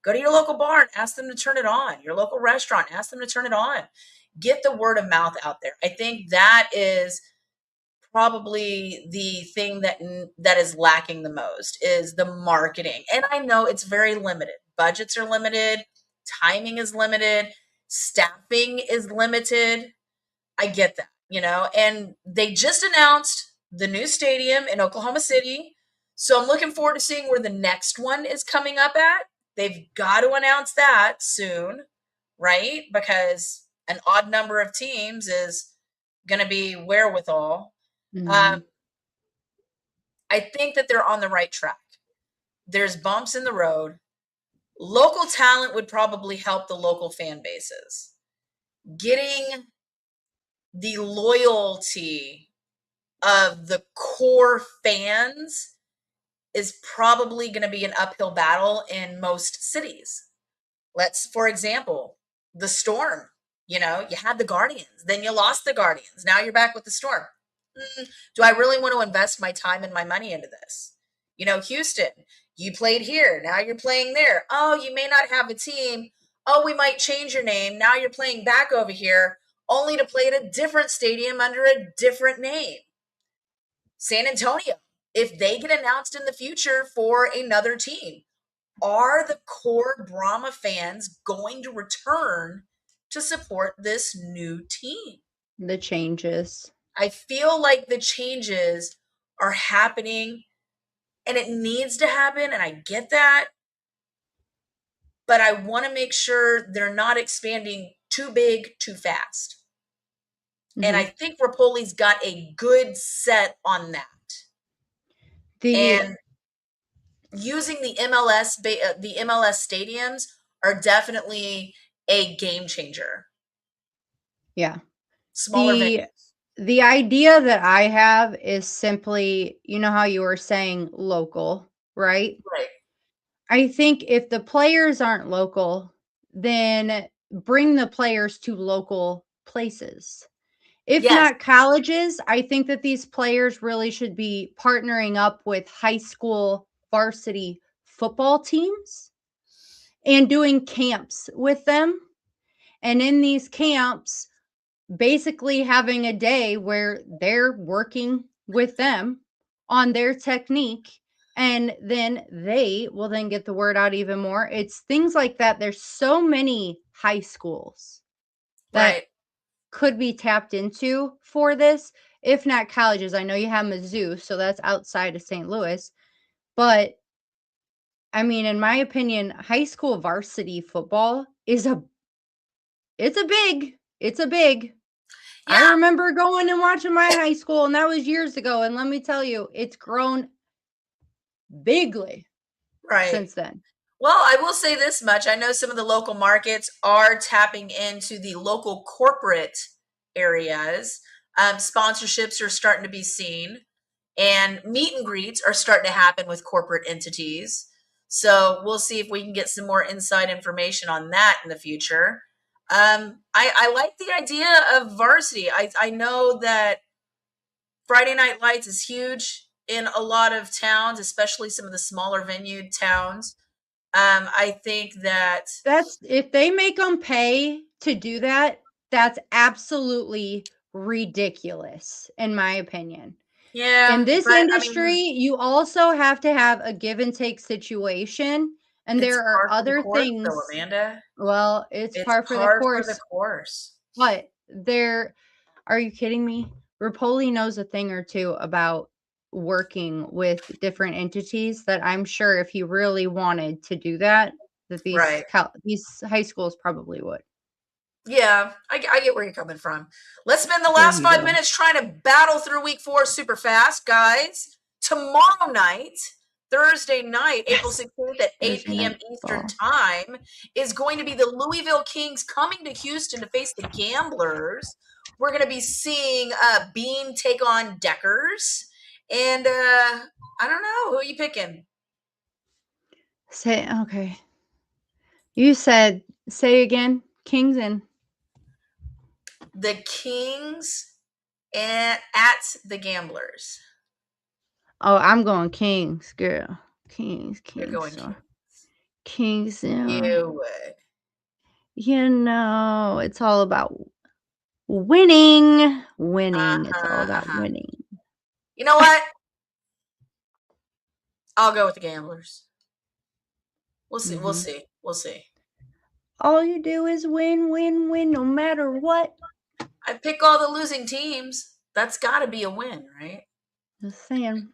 Speaker 1: go to your local bar and ask them to turn it on. Your local restaurant, ask them to turn it on. Get the word of mouth out there. I think that is probably the thing that is lacking the most, is the marketing. And I know it's very limited. Budgets are limited. Timing is limited. Staffing is limited. I get that, and they just announced the new stadium in Oklahoma City. So I'm looking forward to seeing where the next one is coming up at. They've got to announce that soon, right? Because an odd number of teams is going to be wherewithal. I think that they're on the right track. There's bumps in the road. Local talent would probably help the local fan bases. Getting the loyalty of the core fans is probably going to be an uphill battle in most cities. For example, the Storm. You had the Guardians, then you lost the Guardians. Now you're back with the Storm. Do I really want to invest my time and my money into this? Houston, You played here. Now you're playing there. Oh, you may not have a team. Oh, we might change your name. Now you're playing back over here, only to play at a different stadium under a different name. San Antonio, if they get announced in the future for another team, are the core Brahma fans going to return to support this new team?
Speaker 2: The changes.
Speaker 1: I feel like the changes are happening, and it needs to happen, and I get that. But I want to make sure they're not expanding too big, too fast. And I think Rapoli's got a good set on that. And using the MLS stadiums are definitely a game changer.
Speaker 2: Yeah.
Speaker 1: Smaller venues.
Speaker 2: The idea that I have is simply, you know how you were saying local, right?
Speaker 1: Right.
Speaker 2: I think if the players aren't local, then bring the players to local places. If not colleges, I think that these players really should be partnering up with high school varsity football teams and doing camps with them. And in these camps, basically having a day where they're working with them on their technique, and then they will then get the word out even more. It's things like that. There's so many high schools that could be tapped into for this, if not colleges. I know you have Mizzou, so that's outside of St. Louis. But I mean, in my opinion, high school varsity football is it's a big. Yeah. I remember going and watching my high school, and that was years ago. And let me tell you, it's grown bigly since then.
Speaker 1: Well, I will say this much. I know some of the local markets are tapping into the local corporate areas. Sponsorships are starting to be seen, and meet and greets are starting to happen with corporate entities. So we'll see if we can get some more inside information on that in the future. I like the idea of varsity. I know that Friday Night Lights is huge in a lot of towns, especially some of the smaller venue towns. I think that's
Speaker 2: if they make them pay to do that, that's absolutely ridiculous, in my opinion.
Speaker 1: Yeah.
Speaker 2: In this industry, you also have to have a give and take situation. And there are other things,
Speaker 1: though, Amanda.
Speaker 2: Well, it's par for the course. But are you kidding me? Rapoli knows a thing or two about working with different entities that I'm sure if he really wanted to do that these high schools probably would.
Speaker 1: Yeah, I get where you're coming from. Let's spend the last 5 minutes trying to battle through week 4 super fast, guys. Tomorrow night, Thursday night, April 16th at 8 p.m. Eastern time, is going to be the Louisville Kings coming to Houston to face the Gamblers. We're going to be seeing Bean take on Deckers. And I don't know. Who are you picking?
Speaker 2: Okay. You said, say again, Kings and...
Speaker 1: The Kings at the Gamblers.
Speaker 2: Oh, I'm going Kings, girl. Kings.
Speaker 1: You're going
Speaker 2: Kings.
Speaker 1: You would.
Speaker 2: You know, it's all about winning. It's all about winning.
Speaker 1: You know what? I'll go with the Gamblers. We'll see. We'll see.
Speaker 2: All you do is win, no matter what.
Speaker 1: I pick all the losing teams. That's got to be a win, right?
Speaker 2: Just saying.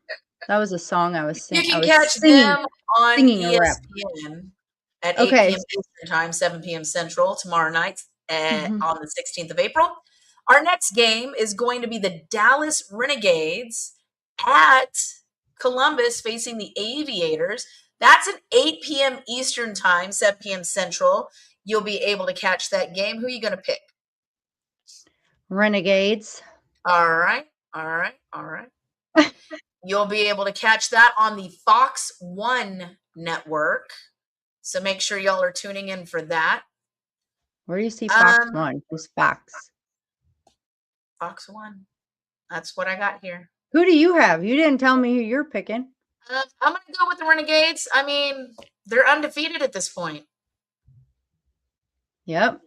Speaker 2: That was a song I was singing.
Speaker 1: You can catch them on ESPN at 8 p.m. Eastern Time, 7 p.m. Central tomorrow night on the 16th of April. Our next game is going to be the Dallas Renegades at Columbus facing the Aviators. That's at 8 p.m. Eastern Time, 7 p.m. Central. You'll be able to catch that game. Who are you going to pick?
Speaker 2: Renegades.
Speaker 1: All right. You'll be able to catch that on the Fox 1 network. So make sure y'all are tuning in for that.
Speaker 2: Where do you see Fox 1? Who's Fox?
Speaker 1: Fox 1. That's what I got here.
Speaker 2: Who do you have? You didn't tell me who you're picking.
Speaker 1: I'm going to go with the Renegades. I mean, they're undefeated at this point.
Speaker 2: Yep.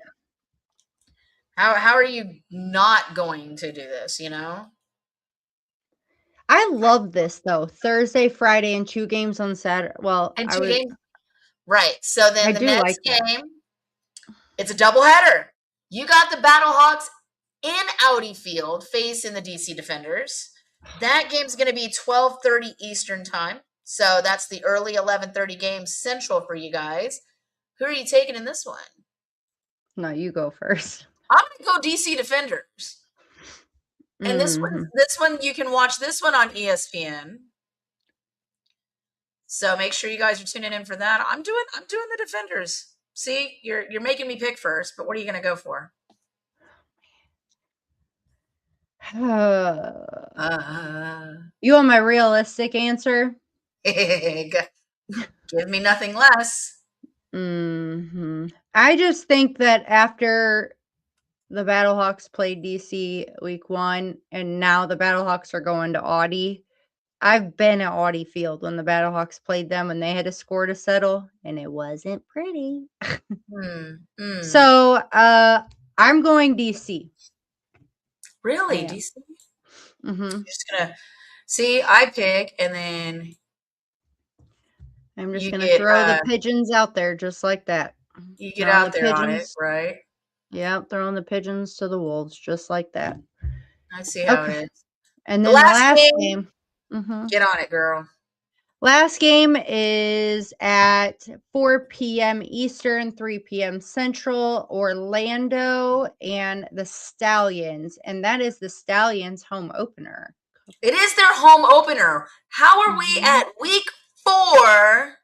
Speaker 1: How are you not going to do this, you know?
Speaker 2: I love this though. Thursday, Friday, and 2 games on Saturday. Well,
Speaker 1: And 2 games. Right. So then
Speaker 2: I
Speaker 1: the
Speaker 2: do
Speaker 1: next
Speaker 2: like that.
Speaker 1: game, it's a doubleheader. You got the Battlehawks in Audi Field facing the DC Defenders. That game's going to be 12:30 Eastern time. So that's the early 11:30 game Central for you guys. Who are you taking in this one?
Speaker 2: No, you go first.
Speaker 1: I'm going to go DC Defenders. And this one you can watch this one on ESPN. So make sure you guys are tuning in for that. I'm doing the Defenders. See, you're making me pick first, but what are you going to go for?
Speaker 2: You want my realistic answer?
Speaker 1: Give me nothing less.
Speaker 2: I just think that after the Battlehawks played DC week 1, and now the Battlehawks are going to Audi. I've been at Audi Field when the Battlehawks played them and they had to score to settle, and it wasn't pretty. So I'm going DC.
Speaker 1: Really? DC? You're just gonna see, I pick, and then
Speaker 2: I'm just gonna throw the pigeons out there just like that.
Speaker 1: You get out there on it, right?
Speaker 2: Yeah, throwing the pigeons to the wolves just like that.
Speaker 1: I see how it is.
Speaker 2: And then the last game.
Speaker 1: Get on it, girl.
Speaker 2: Last game is at 4 p.m. Eastern, 3 p.m. Central, Orlando and the Stallions. And that is the Stallions home opener.
Speaker 1: It is their home opener. How are we at week 4?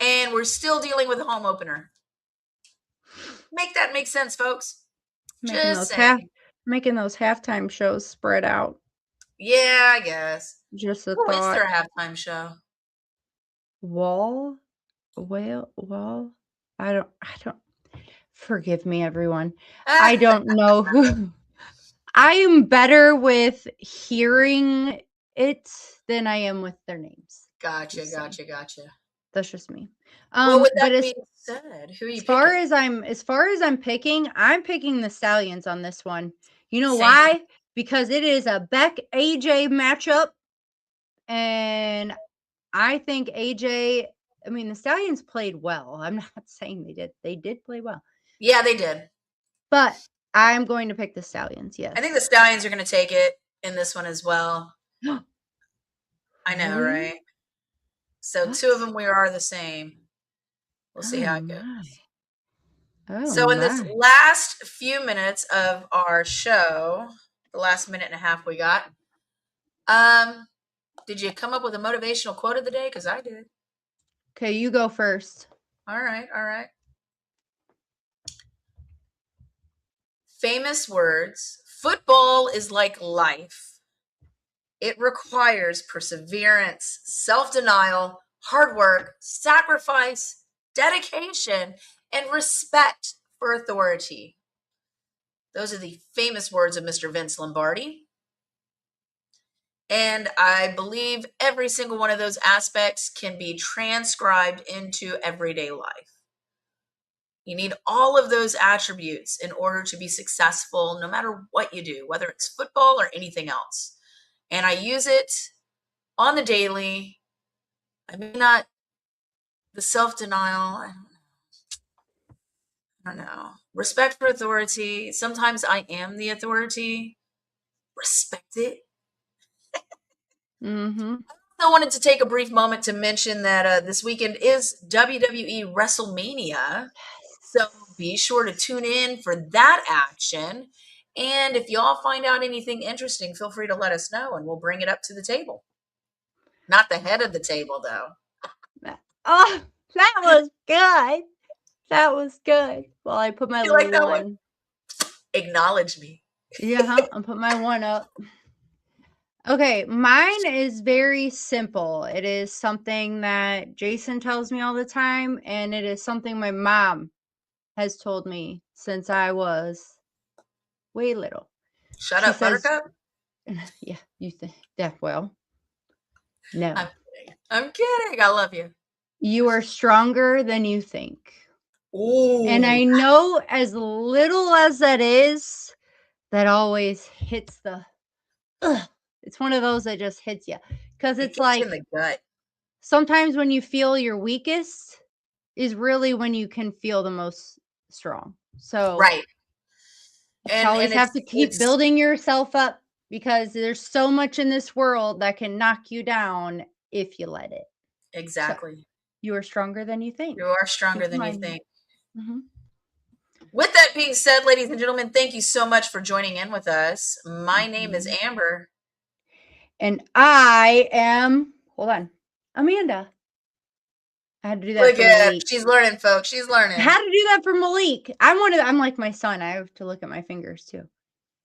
Speaker 1: And we're still dealing with a home opener. Make that make sense, folks.
Speaker 2: Making those halftime shows spread out.
Speaker 1: Yeah, I guess.
Speaker 2: Just a
Speaker 1: thought.
Speaker 2: Is
Speaker 1: there a halftime show?
Speaker 2: Well, I don't. Forgive me, everyone. I don't know who. I am better with hearing it than I am with their names.
Speaker 1: Gotcha.
Speaker 2: That's just me.
Speaker 1: Well, with that being said, who are you picking?
Speaker 2: As far as I'm picking the Stallions on this one. You know why? Because it is a Beck AJ matchup, and I think AJ. I mean, the Stallions played well. I'm not saying they did. They did play well.
Speaker 1: Yeah, they did.
Speaker 2: But I'm going to pick the Stallions. Yes,
Speaker 1: I think the Stallions are going to take it in this one as well. I know, right? So 2 of them, we are the same. We'll see how it goes. So in this last few minutes of our show, the last minute and a half we got, did you come up with a motivational quote of the day? Because I did.
Speaker 2: Okay, you go first.
Speaker 1: All right. Famous words. Football is like life. It requires perseverance, self-denial, hard work, sacrifice, dedication, and respect for authority. Those are the famous words of Mr. Vince Lombardi. And I believe every single one of those aspects can be transcribed into everyday life. You need all of those attributes in order to be successful, no matter what you do, whether it's football or anything else. And I use it on the daily. I mean, not the self-denial. I don't know. Respect for authority. Sometimes I am the authority. Respect it. I wanted to take a brief moment to mention that this weekend is WWE WrestleMania. So be sure to tune in for that action. And if y'all find out anything interesting, feel free to let us know and we'll bring it up to the table. Not the head of the table, though.
Speaker 2: Oh, that was good. That was good. Well, I put my little one.
Speaker 1: Acknowledge me.
Speaker 2: Yeah, I'll put my one up. Okay, mine is very simple. It is something that Jason tells me all the time, and it is something my mom has told me since I was way little.
Speaker 1: Shut up, Buttercup?
Speaker 2: Yeah, you think that? Well, no.
Speaker 1: I'm kidding. I love you.
Speaker 2: You are stronger than you think.
Speaker 1: Ooh.
Speaker 2: And I know, as little as that is, that always hits the. Ugh. It's one of those that just hits you, because
Speaker 1: It
Speaker 2: it's
Speaker 1: gets you in
Speaker 2: like
Speaker 1: the gut.
Speaker 2: sometimes when you feel your weakest is really when you can feel the most strong. So
Speaker 1: Right.
Speaker 2: you always have to keep
Speaker 1: it's
Speaker 2: building yourself up, because there's so much in this world that can knock you down if you let it.
Speaker 1: exactly.
Speaker 2: You are stronger than you think.
Speaker 1: You are stronger
Speaker 2: Keep
Speaker 1: than you
Speaker 2: in mind.
Speaker 1: think.
Speaker 2: Mhm.
Speaker 1: With that being said, ladies and gentlemen, thank you so much for joining in with us. My name is Amber.
Speaker 2: And I am, hold on, Amanda. I had to do that
Speaker 1: Look
Speaker 2: for
Speaker 1: at
Speaker 2: Malik.
Speaker 1: she's learning, folks. She's learning.
Speaker 2: I had to do that for Malik. I'm like my son. I have to look at my fingers too.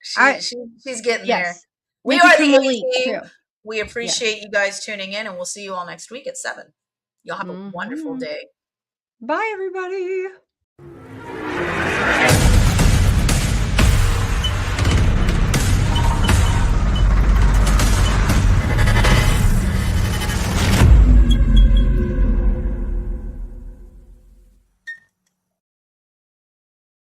Speaker 1: She's getting there.
Speaker 2: Yes.
Speaker 1: We
Speaker 2: Thank you
Speaker 1: are
Speaker 2: to
Speaker 1: the
Speaker 2: Malik
Speaker 1: A-Team.
Speaker 2: too.
Speaker 1: We appreciate you guys tuning in, and we'll see you all next week at 7. Y'all have a wonderful day.
Speaker 2: Bye, everybody.